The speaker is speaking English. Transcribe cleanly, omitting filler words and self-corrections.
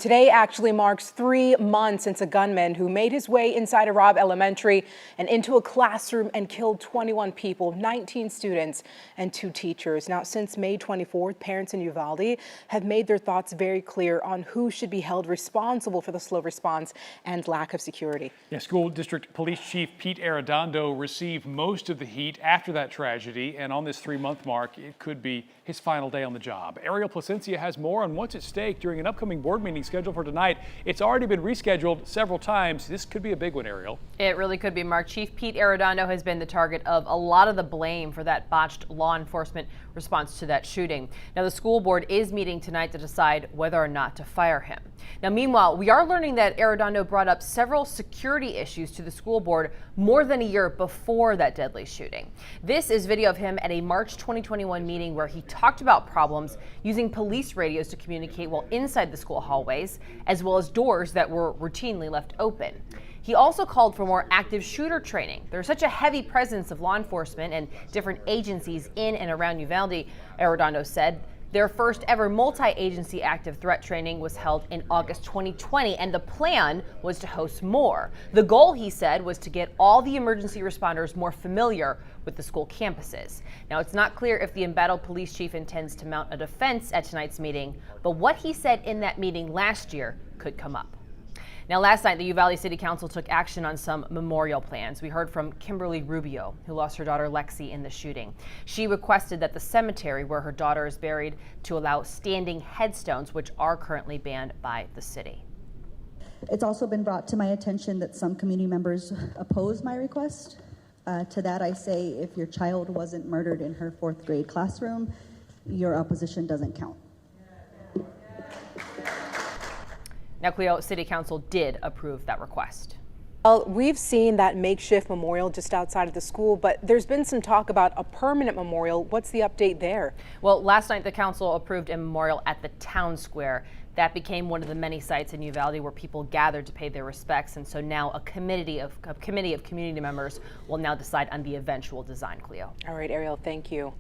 Today actually marks 3 months since a gunman who made his way inside a Robb Elementary and into a classroom and killed 21 people, 19 students and 2 teachers. Now, since May 24th, parents in Uvalde have made their thoughts very clear on who should be held responsible for the slow response and lack of security. Yeah, School District Police Chief Pete Arredondo received most of the heat after that tragedy, and on this 3-month mark, it could be his final day on the job. Ariel Placencia has more on what's at stake during an upcoming board meeting scheduled for tonight. It's already been rescheduled several times. This could be a big one, Ariel. It really could be, Mark. Chief Pete Arredondo has been the target of a lot of the blame for that botched law enforcement response to that shooting. Now, the school board is meeting tonight to decide whether or not to fire him. Now, meanwhile, we are learning that Arredondo brought up several security issues to the school board more than a year before that deadly shooting. This is video of him at a March 2021 meeting where he talked about problems using police radios to communicate while inside the school hallways, as well as doors that were routinely left open. He also called for more active shooter training. There's such a heavy presence of law enforcement and different agencies in and around Uvalde, Arredondo said. Their first ever multi-agency active threat training was held in August 2020, and the plan was to host more. The goal, he said, was to get all the emergency responders more familiar with the school campuses. Now, it's not clear if the embattled police chief intends to mount a defense at tonight's meeting, but what he said in that meeting last year could come up. Now, last night, the Uvalde City Council took action on some memorial plans. We heard from Kimberly Rubio, who lost her daughter Lexi in the shooting. She requested that the cemetery where her daughter is buried to allow standing headstones, which are currently banned by the city. It's also been brought to my attention that some community members oppose my request. To that I say, if your child wasn't murdered in her 4th grade classroom, your opposition doesn't count. Now, Cleo, City Council did approve that request. Well, we've seen that makeshift memorial just outside of the school, but there's been some talk about a permanent memorial. What's the update there? Well, last night the council approved a memorial at the town square. That became one of the many sites in Uvalde where people gathered to pay their respects, and so now a committee of community members will now decide on the eventual design, Cleo. All right, Ariel, thank you.